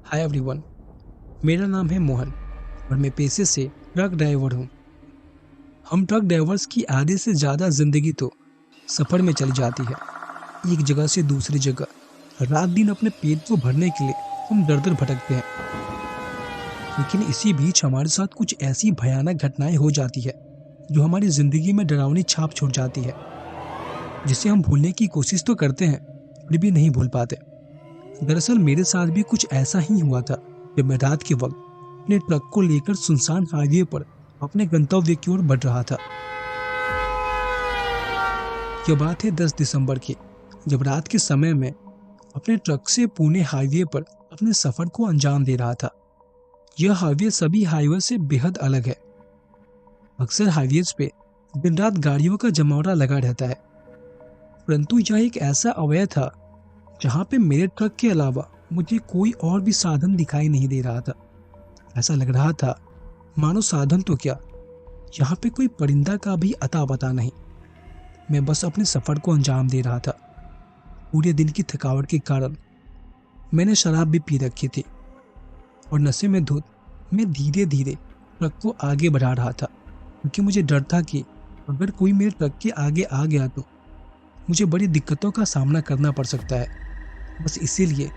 Hi everyone. मेरा नाम है मोहन और मैं पेशे से ट्रक ड्राइवर हूँ। हम ट्रक ड्राइवर्स की आधे से ज़्यादा ज़िंदगी तो सफ़र में चली जाती है, एक जगह से दूसरी जगह। रात दिन अपने पेट को भरने के लिए हम दर दर भटकते हैं, लेकिन इसी बीच हमारे साथ कुछ ऐसी भयानक घटनाएं हो जाती है जो हमारी ज़िंदगी में डरावनी छाप छोड़ जाती है, जिसे हम भूलने की कोशिश तो करते हैं फिर भी नहीं भूल पाते। दरअसल मेरे साथ भी कुछ ऐसा ही हुआ था जब मैं रात के वक्त अपने ट्रक को लेकर सुनसान हाईवे पर अपने गंतव्य की ओर बढ़ रहा था। यह बात है 10 दिसंबर की, जब रात के समय में अपने ट्रक से पुणे हाईवे पर अपने सफर को अंजाम दे रहा था। यह हाईवे सभी हाईवे से बेहद अलग है। अक्सर हाईवेज पे दिन रात गाड़ियों का जमावड़ा लगा रहता है, परंतु यह एक ऐसा अवयव था जहाँ पे मेरे ट्रक के अलावा मुझे कोई और भी साधन दिखाई नहीं दे रहा था। ऐसा लग रहा था मानो साधन तो क्या, यहाँ पे कोई परिंदा का भी अता पता नहीं। मैं बस अपने सफर को अंजाम दे रहा था। पूरे दिन की थकावट के कारण मैंने शराब भी पी रखी थी और नशे में धुत मैं धीरे धीरे ट्रक को आगे बढ़ा रहा था, क्योंकि मुझे डर था कि अगर कोई मेरे ट्रक के आगे आ गया तो मुझे बड़ी दिक्कतों का सामना करना पड़ सकता है। बस इसीलिए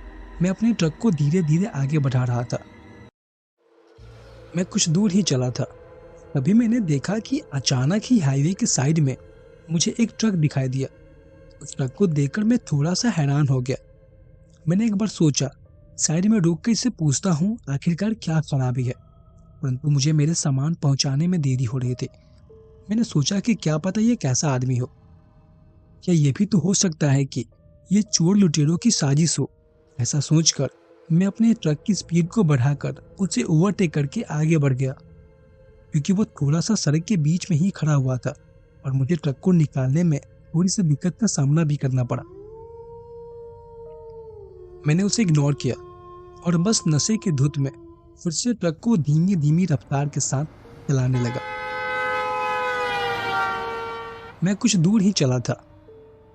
मैं अपने ट्रक को धीरे धीरे आगे बढ़ा रहा था। मैं कुछ दूर ही चला था, तभी मैंने देखा कि अचानक ही हाईवे के साइड में मुझे एक ट्रक दिखाई दिया। उस ट्रक को देखकर मैं थोड़ा सा हैरान हो गया। मैंने एक बार सोचा साइड में रोक कर इससे पूछता हूँ आखिरकार क्या खराबी है, परंतु मुझे मेरे सामान पहुंचाने में देरी हो रही थी। मैंने सोचा कि क्या पता ये कैसा आदमी हो, या ये भी तो हो सकता है कि ये चोर लुटेरों की साजिश हो। ऐसा सोचकर मैं अपने ट्रक की स्पीड को बढ़ाकर उसे ओवरटेक करके आगे बढ़ गया, क्योंकि वो थोड़ा सा सड़क के बीच में ही खड़ा हुआ था और मुझे ट्रक को निकालने में थोड़ी सी दिक्कत का सामना भी करना पड़ा। मैंने उसे इग्नोर किया और बस नशे की धुत में फिर से ट्रक को धीमी धीमी रफ्तार के साथ चलाने लगा। मैं कुछ दूर ही चला था,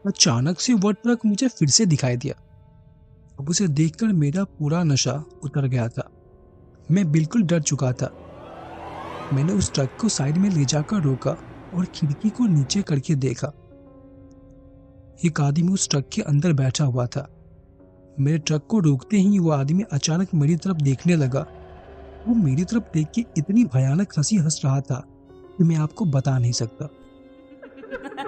अचानक से वह ट्रक मुझे फिर से दिखाई दिया। अब उसे देखकर मेरा पूरा नशा उतर गया था। मैं बिल्कुल डर चुका था। मैंने उस ट्रक को साइड में ले जाकर रोका और खिड़की को नीचे करके देखा। एक आदमी उस ट्रक के अंदर बैठा हुआ था। मेरे ट्रक को रोकते ही वो आदमी अचानक मेरी तरफ देखने लगा। वो मेरी तरफ देख के इतनी भयानक हंसी हंस रहा था कि मैं आपको बता नहीं सकता।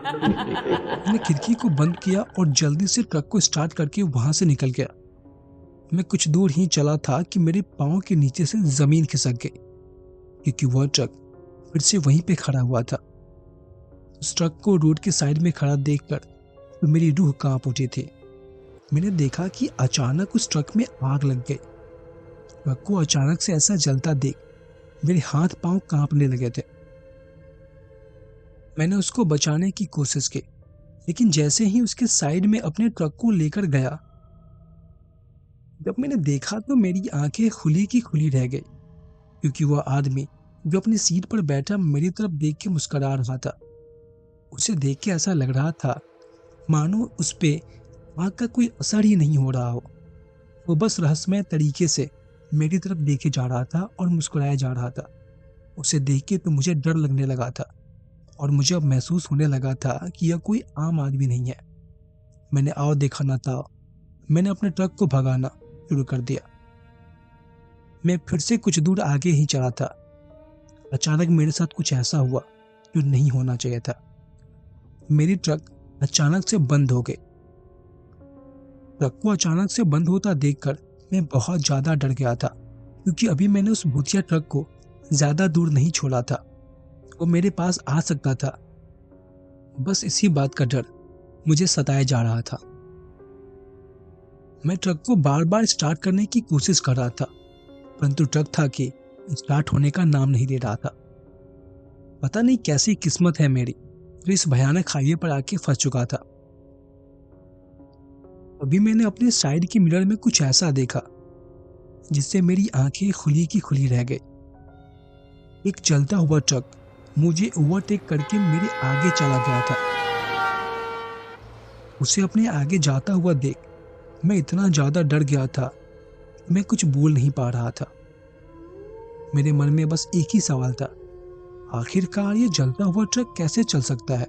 मैंने खिड़की को बंद किया और जल्दी से ट्रक को स्टार्ट करके वहां से निकल गया। मैं कुछ दूर ही चला था कि मेरे पांव के नीचे से जमीन खिसक गई, क्योंकि वह ट्रक फिर से वहीं पे खड़ा हुआ था। उस ट्रक को रोड के साइड में खड़ा देखकर तो मेरी रूह कांप उठी थी। मैंने देखा कि अचानक उस ट्रक में आग लग गई। ट्रक को अचानक से ऐसा जलता देख मेरे हाथ पांव कांपने लगे थे। मैंने उसको बचाने की कोशिश की, लेकिन जैसे ही उसके साइड में अपने ट्रक को लेकर गया, जब मैंने देखा तो मेरी आंखें खुली की खुली रह गई, क्योंकि वह आदमी जो अपनी सीट पर बैठा मेरी तरफ देख के मुस्कुरा रहा था। उसे देख के ऐसा लग रहा था मानो उस पे आग का कोई असर ही नहीं हो रहा हो। वो बस रहस्यमय तरीके से मेरी तरफ देखे जा रहा था और मुस्कुराया जा रहा था। उसे देख के तो मुझे डर लगने लगा था और मुझे अब महसूस होने लगा था कि यह कोई आम आदमी नहीं है। मैंने आओ देखा ना था, मैंने अपने ट्रक को भगाना शुरू कर दिया। मैं फिर से कुछ दूर आगे ही चला था। अचानक मेरे साथ कुछ ऐसा हुआ जो नहीं होना चाहिए था। मेरी ट्रक अचानक से बंद हो गई। ट्रक को अचानक से बंद होता देखकर मैं बहुत ज्यादा डर गया था, क्योंकि अभी मैंने उस भूतिया ट्रक को ज्यादा दूर नहीं छोड़ा था। वो मेरे पास आ सकता था। बस इसी बात का डर मुझे सताए जा रहा था। मैं ट्रक को बार बार स्टार्ट करने की कोशिश कर रहा था, परंतु ट्रक था कि स्टार्ट होने का नाम नहीं ले रहा था। पता नहीं कैसी किस्मत है मेरी, तो इस भयानक हाईवे पर आके फंस चुका था। अभी मैंने अपने साइड के मिरर में कुछ ऐसा देखा जिससे मेरी आंखें खुली की खुली रह गई। एक चलता हुआ ट्रक मुझे ओवरटेक करके मेरे आगे चला गया था। उसे अपने आगे जाता हुआ देख मैं इतना ज्यादा डर गया था मैं कुछ बोल नहीं पा रहा था। मेरे मन में बस एक ही सवाल था, आखिरकार ये जलता हुआ ट्रक कैसे चल सकता है।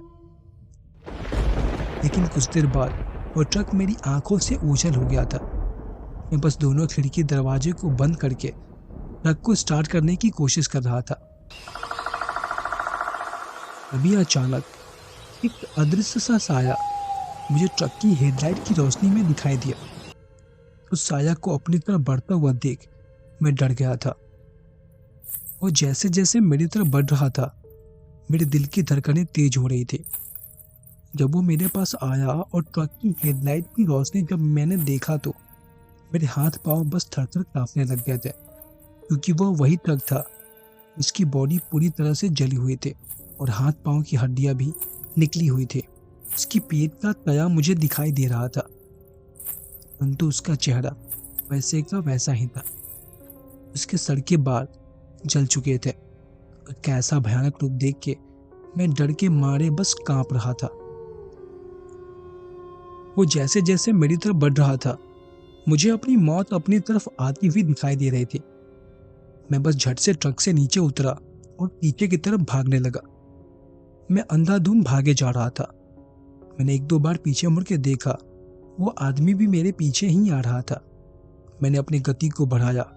लेकिन कुछ देर बाद वो ट्रक मेरी आंखों से ओझल हो गया था। मैं बस दोनों खिड़की दरवाजे को बंद करके ट्रक को स्टार्ट करने की कोशिश कर रहा था। अभी अचानक एक अदृश्य सा साया मुझे ट्रक की हेडलाइट की रोशनी में दिखाई दिया। उस साया को अपनी तरफ बढ़ता हुआ देख मैं डर गया था। और जैसे जैसे मेरी तरफ बढ़ रहा था, मेरे दिल की धड़कनें तेज हो रही थी। जब वो मेरे पास आया और ट्रक की हेडलाइट की रोशनी जब मैंने देखा तो मेरे हाथ पांव बस थर थर कांपने लग गए थे, क्योंकि वो वही ट्रक था जिसकी बॉडी पूरी तरह से जली हुई थी और हाथ पांव की हड्डियां भी निकली हुई थी। उसकी पेट का तया मुझे दिखाई दे रहा था, परंतु उसका चेहरा वैसे का वैसा ही था। उसके सर के बाल जल चुके थे और कैसा भयानक रूप देख के मैं डर के मारे बस कांप रहा था। वो जैसे जैसे मेरी तरफ बढ़ रहा था, मुझे अपनी मौत अपनी तरफ आती हुई दिखाई दे रही थी। मैं बस झट से ट्रक से नीचे उतरा और पीछे की तरफ भागने लगा। मैं अंधाधुंध भागे जा रहा था। मैंने एक दो बार पीछे मुड़ के देखा, वो आदमी भी मेरे पीछे ही आ रहा था। मैंने अपनी गति को बढ़ाया,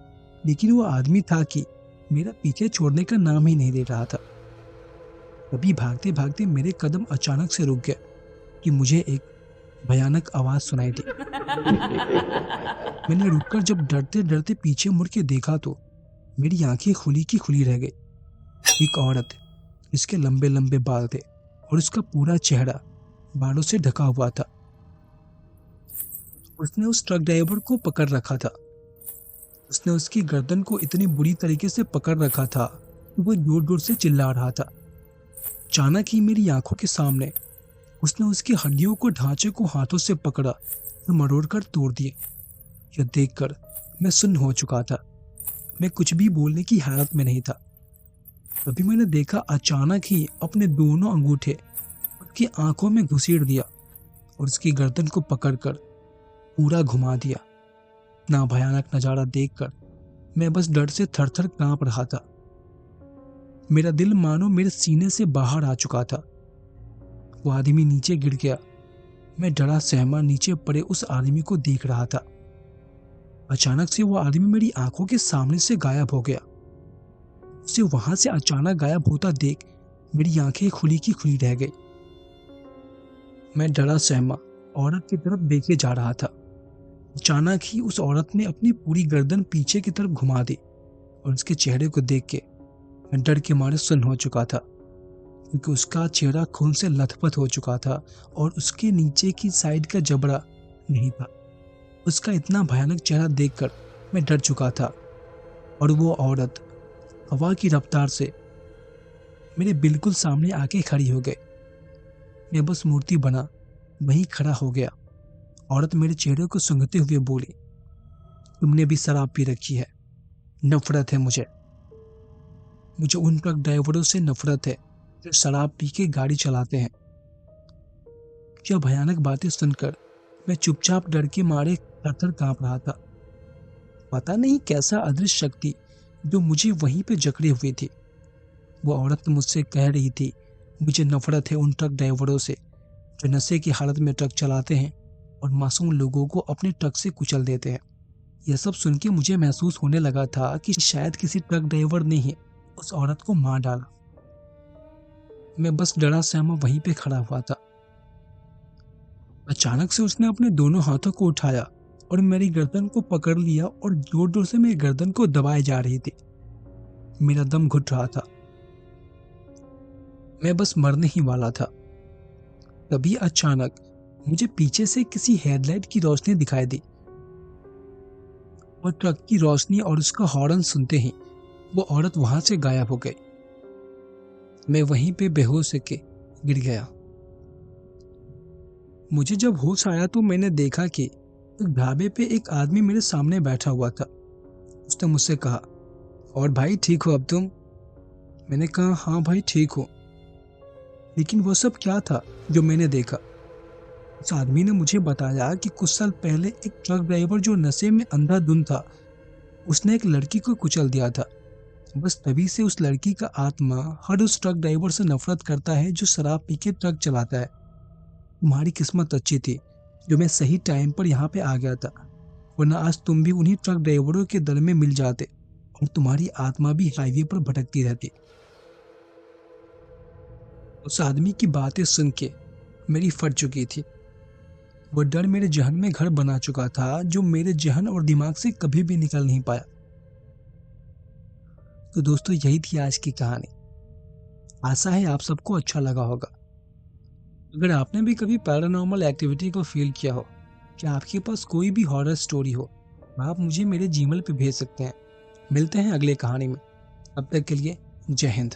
लेकिन वो आदमी था कि मेरा पीछे छोड़ने का नाम ही नहीं ले रहा था। तभी भागते भागते मेरे कदम अचानक से रुक गए कि मुझे एक भयानक आवाज सुनाई दी। मैंने रुककर जब डरते डरते पीछे मुड़ के देखा तो मेरी आंखें खुली की खुली रह गई। एक औरत, जिसके लंबे लंबे बाल थे और उसका पूरा चेहरा बालों से ढका हुआ था। उसने उस ट्रक ड्राइवर को पकड़ रखा था। उसने उसकी गर्दन को इतनी बुरी तरीके से पकड़ रखा था कि वो जोर जोर से चिल्ला रहा था। अचानक ही मेरी आंखों के सामने उसने उसकी हड्डियों को ढांचे को हाथों से पकड़ा और मरोड़ कर तोड़ दिए। यह देखकर मैं सुन्न हो चुका था। मैं कुछ भी बोलने की हालत में नहीं था। तभी मैंने देखा, अचानक ही अपने दोनों अंगूठे उसकी आंखों में घुसेड़ दिया और उसकी गर्दन को पकड़कर पूरा घुमा दिया। ना भयानक नजारा देखकर मैं बस डर से थर थर कांप रहा था। मेरा दिल मानो मेरे सीने से बाहर आ चुका था। वो आदमी नीचे गिर गया। मैं डरा सहमा नीचे पड़े उस आदमी को देख रहा था। अचानक से वो आदमी मेरी आंखों के सामने से गायब हो गया। उसे वहां से अचानक गायब होता देख मेरी आंखें खुली की खुली रह गई। मैं डरा सहमा औरत की तरफ देखे जा रहा था। अचानक ही उस औरत ने अपनी पूरी गर्दन पीछे की तरफ घुमा दी और उसके चेहरे को देख के मैं डर के मारे सुन्न हो चुका था, क्योंकि उसका चेहरा खून से लथपथ हो चुका था और उसके नीचे की साइड का जबड़ा नहीं था। उसका इतना भयानक चेहरा देखकर मैं डर चुका था और वो औरत हवा की रफ्तार से मेरे बिल्कुल सामने आके खड़ी हो गई। मैं बस मूर्ति बना वहीं खड़ा हो गया। औरत मेरे चेहरे को सूंघते हुए बोली, तुमने भी शराब पी रखी है। नफरत है मुझे उन ट्रक ड्राइवरों से नफरत है जो शराब पी के गाड़ी चलाते हैं। यह भयानक बातें सुनकर मैं चुपचाप डर के मारे थर-थर कांप रहा था। पता नहीं कैसा अदृश्य शक्ति जो मुझे वहीं पे जकड़े हुए थी। वो औरत मुझसे कह रही थी, मुझे नफरत है उन ट्रक ड्राइवरों से जो नशे की हालत में ट्रक चलाते हैं और मासूम लोगों को अपने ट्रक से कुचल देते हैं। यह सब सुन के मुझे महसूस होने लगा था कि शायद किसी ट्रक ड्राइवर ने ही उस औरत को मार डाला। मैं बस डरा सहमा वहीं पे खड़ा हुआ था। अचानक से उसने अपने दोनों हाथों को उठाया और मेरी गर्दन को पकड़ लिया और जोर जोर से मेरी गर्दन को दबाए जा रही थी। मेरा दम घुट रहा था। मैं बस मरने ही वाला था। तभी अचानक मुझे पीछे से किसी हेडलाइट की रोशनी दिखाई दी और ट्रक की रोशनी और उसका हॉर्न सुनते ही वो औरत वहां से गायब हो गई। मैं वहीं पे बेहोश होके गिर गया। मुझे जब होश आया तो मैंने देखा कि एक ढाबे पे एक आदमी मेरे सामने बैठा हुआ था। उसने मुझसे कहा, और भाई ठीक हो अब तुम? मैंने कहा, हाँ भाई ठीक हो। लेकिन वो सब क्या था जो मैंने देखा? उस आदमी ने मुझे बताया कि कुछ साल पहले एक ट्रक ड्राइवर जो नशे में अंधाधुंध था, उसने एक लड़की को कुचल दिया था। बस तभी से उस लड़की का आत्मा हर उस ट्रक ड्राइवर से नफरत करता है जो शराब पी के ट्रक चलाता है। तुम्हारी किस्मत अच्छी थी जो मैं सही टाइम पर यहाँ पे आ गया था, वरना आज तुम भी उन्हीं ट्रक ड्राइवरों के दल में मिल जाते और तुम्हारी आत्मा भी हाईवे पर भटकती रहती। उस आदमी की बातें सुन के मेरी फट चुकी थी। वो डर मेरे जहन में घर बना चुका था जो मेरे जहन और दिमाग से कभी भी निकल नहीं पाया। तो दोस्तों, यही थी आज की कहानी। आशा है आप सबको अच्छा लगा होगा। अगर आपने भी कभी पैरानॉर्मल एक्टिविटी को फील किया हो, क्या आपके पास कोई भी हॉरर स्टोरी हो, आप मुझे मेरे जीमेल पे भेज सकते हैं। मिलते हैं अगले कहानी में। तब तक के लिए जय हिंद।